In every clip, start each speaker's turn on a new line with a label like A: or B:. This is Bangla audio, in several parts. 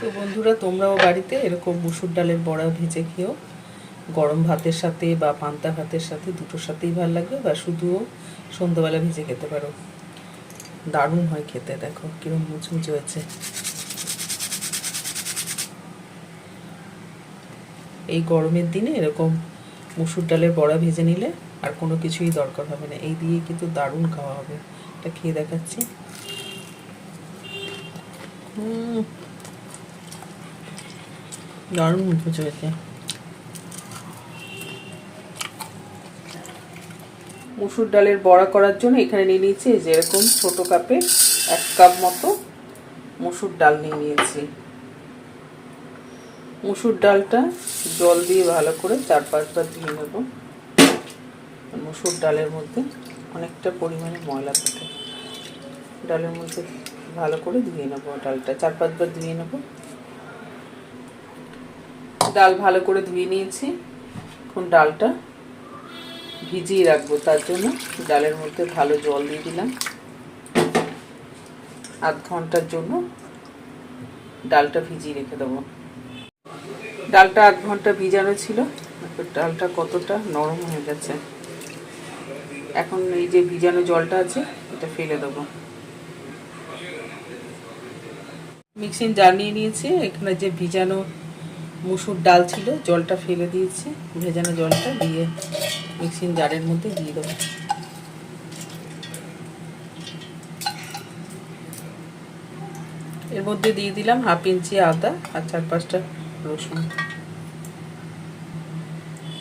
A: তো বন্ধুরা, তোমরাও বাড়িতে এরকম মুসুর ডালের বড়া ভেজে খেও। গরম ভাতের সাথে বা পান্তা ভাতের সাথে দুটোর সাথেই ভালো লাগবে, বা শুধুও সন্ধ্যাবেলা ভেজে খেতে পারো। দারুণ হয় খেতে। দেখো কিরম মুচমুচে হয়েছে। এই গরমের দিনে এরকম মুসুর ডালের বড়া ভেজে নিলে আর কোনো কিছুই দরকার হবে না। এই দিয়ে কিন্তু দারুণ খাওয়া হবে। এটা খেয়ে দেখাচ্ছি। দারুণ মুচমুচে হয়েছে। মুসুর ডালের বড়া করার জন্য এখানে নিয়ে নিয়েছি যেরকম ছোট কাপে 1 কাপ মতো মুসুর ডাল নিয়ে নিয়েছি। মুসুর ডালটা জল দিয়ে ভালো করে 4-5 বার ধুয়ে নেব। মুসুর ডালের মধ্যে অনেকটা পরিমাণে ময়লা থাকে। ডালের মধ্যে ভালো করে ধুয়ে নেব। ডালটা 4-5 বার ধুয়ে নেব। ডাল ভালো করে ধুয়ে নিয়েছি। এখন ডালটা ভিজিয়ে রাখবো। তার জন্য ডালের মধ্যে ভালো জল দিয়ে দিলাম। আধ ঘন্টার জন্য ডালটা ভিজিয়ে রেখে দেবো। ডালটা আধ ঘন্টা ভিজানো ছিল। ডালটা কতটা নরম হয়ে গেছে। এখন এই যে ভিজানো জলটা আছে এটা ফেলে দেবো। মিক্সিং জার নিয়ে নিয়েছি। এখানে যে ভিজানো মুসুর ডাল ছিল জলটা ফেলে দিয়েছি। ভেজানো জলটা দিয়ে মিক্সিং জারের মধ্যে দিয়ে দেবো। এর মধ্যে দিয়ে দিলাম 1/2 ইঞ্চি আদা আর 4-5টা রসুন।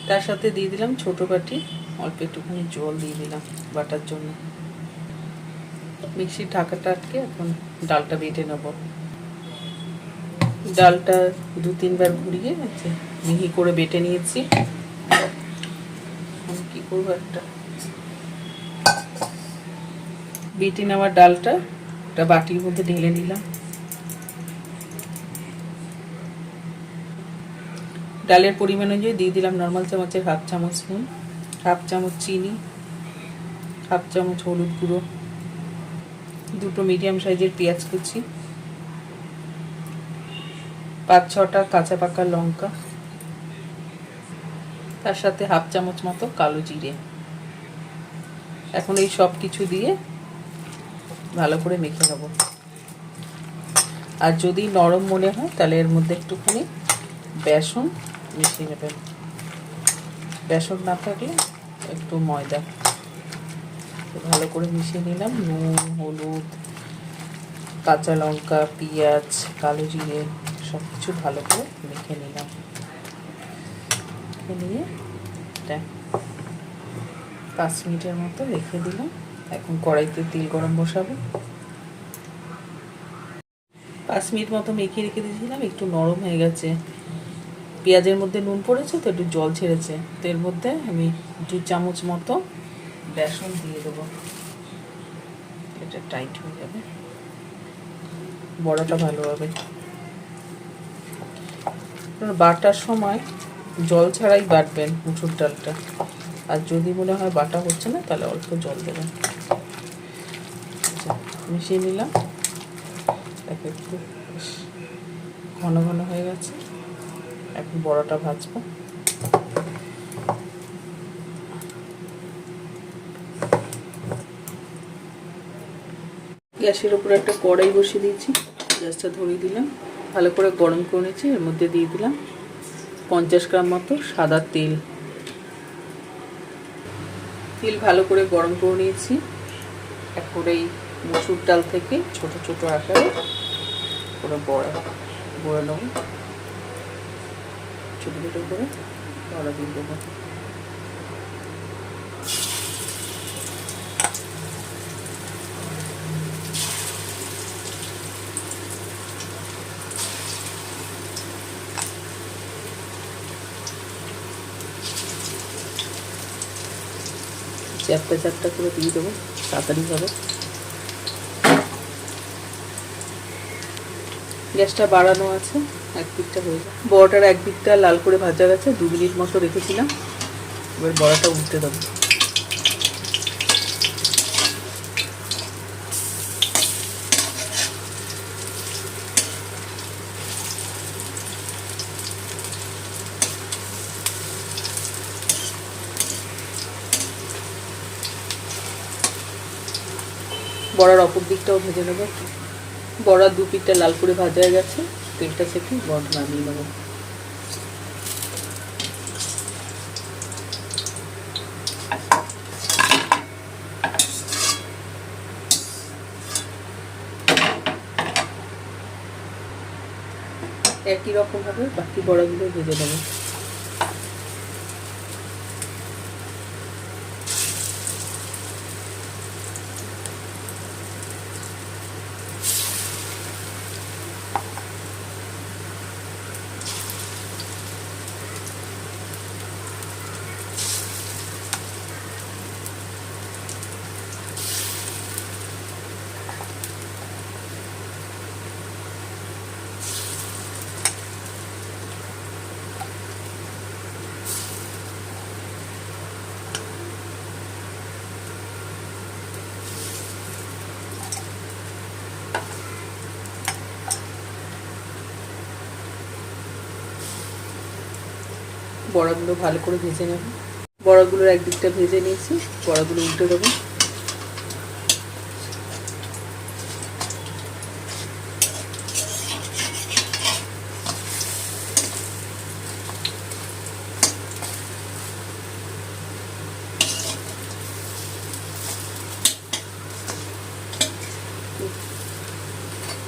A: তার সাথে দিয়ে দিলাম ছোট বাটি অল্প একটুখানি জল দিয়ে দিলাম বাটার জন্য। মিক্সির ঢাকাটা আটকে এখন ডালটা বেটে নেব। ডালটা 2-3 বার ঘুরিয়ে মিহি করে বেটে নিয়েছি। এখন কি করবো, একটা বেটে নেওয়া ডালটা একটা বাটির মধ্যে ঢেলে নিলাম। ডালের পরিমাণ অনুযায়ী দিয়ে দিলাম নর্মাল চামচের 1/2 চামচ নুন, 1/2 চামচ চিনি, 1/2 চামচ হলুদ গুঁড়ো, 2টো মিডিয়াম সাইজের পেঁয়াজ কুচি, 5-6টা কাঁচা পাকা লঙ্কা, তার সাথে 1/2 চামচ মতো কালো জিরে। এখন এই সব কিছু দিয়ে ভালো করে মেখে নেব। আর যদি নরম মনে হয় তাহলে এর মধ্যে একটুখানি বেসন মিশিয়ে নেবেন। বেসন না থাকলে একটু ময়দা। ভালো করে মিশিয়ে নিলাম। নুন, হলুদ, কাঁচা লঙ্কা, পেঁয়াজ, কালো জিরে সব কিছু ভালো করে মেখে নিলাম। মেখে নিয়ে 5 মিনিটের মতো রেখে দিলাম। এখন কড়াইতে তেল গরম বসাবো। 5 মিনিট মতো মেখে রেখে দিয়েছিলাম। একটু নরম হয়ে গেছে। পেঁয়াজের মধ্যে নুন পড়েছে তো একটু জল ছেড়েছে। তো এর মধ্যে আমি 2 চামচ মতো বেসন দিয়ে দেবো। এটা টাইট হয়ে যাবে, বড়াটা ভালো হবে। বাটার সময় জল ছাড়াই বাটবেন মুসুর ডালটা। আর যদি মনে হয় বাটা হচ্ছে না তাহলে অল্প জল দেবেন। মিশিয়ে নিলাম। একটু ঘন ঘন হয়ে গেছে। এখন বড়াটা ভাজবো। গ্যাসের উপরে একটা কড়াই বসিয়ে দিয়েছি। গ্যাসটা ধরিয়ে দিলাম। ভালো করে গরম করে নিয়েছি। এর মধ্যে দিয়ে দিলাম 50 গ্রাম মতো সাদা তেল। তেল ভালো করে গরম করে নিয়েছি। এখন এই মসুর ডাল থেকে ছোট ছোট আকারে করে বড়া নেব। ছোটো ছোটো করে বড়া দিয়ে দেবো। চারটা চারটা করে দিয়ে দেবো, তাড়াতাড়ি হবে। গ্যাসটা বাড়ানো আছে। এক দিকটা হয়ে যায়। বড়াটার এক দিকটা লাল করে ভাজা গেছে। 2 মিনিট মতো রেখেছিলাম। এবার বড়াটা উল্টে দেবো। বড়ার অপর দিকটাও ভেজে নেবো। বড়ার দু পিঠটা লাল করে ভাজা হয়ে গেছে, তেলটা ছেঁকে বড় নামিয়ে নেবো। একই রকম ভাবে বাকি বড়াগুলো ভেজে নেবো। বড়াগুলো ভালো করে ভেজে নেব। বড়াগুলোর একদিকটা ভেজে নিয়েছি, বড়াগুলো উল্টে দেবো।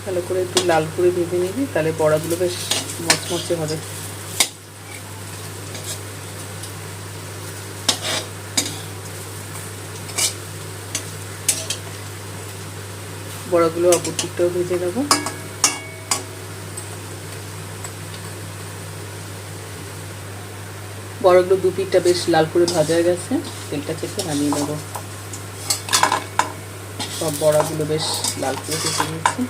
A: ভালো করে একটু লাল করে ভেজে নিবি, তাহলে বড়াগুলো বেশ মচমচে হবে। বড়াগুলো অপর দিকটাও ভেজে নেব। বড়াগুলো দু পিঠটা বেশ লাল করে ভাজা হয়ে গেছে, তেলটা ছেঁকে নামিয়ে নেব। সব বড়াগুলো বেশ লাল করে ভেজে নিচ্ছি।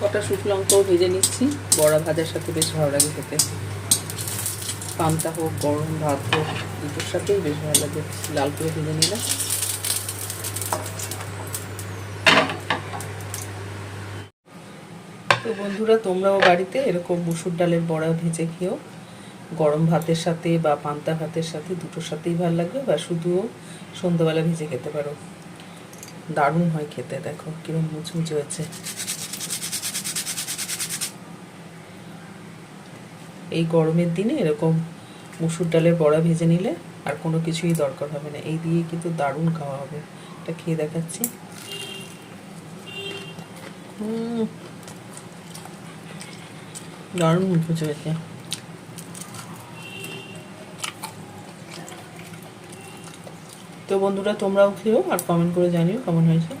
A: কটা শুকনো লঙ্কাও ভেজে নিচ্ছি, বড়া ভাজার সাথে বেশ ভালো লাগে খেতে। পান্তা হোক গরম ভাত হোক দুটোর সাথেই বেশ ভালো লাগে লাল করে ভেজে নিলে। তো বন্ধুরা, তোমরাও বাড়িতে এরকম মুসুর ডালের বড়া ভেজে খেও। গরম ভাতের সাথে বা পান্তা ভাতের সাথে দুটোর সাথেই ভালো লাগবে, বা শুধুও সন্ধ্যাবেলা ভেজে খেতে পারো। দারুণ হয় খেতে, দেখো কিরকম মুচমুচে হয়েছে। এই গরমের দিনে এরকম মুসুর ডালের বড়া ভেজে নিলে আর কোনো কিছুই দরকার হবে না, এই দিয়ে কিন্তু দারুণ খাওয়া হবে। এটা খেয়ে দেখাচ্ছি। দারুণ মুচমুচে হয়েছে। তো বন্ধুরা, তোমরাও খেও আর কমেন্ট করে জানিও কেমন হয়েছে।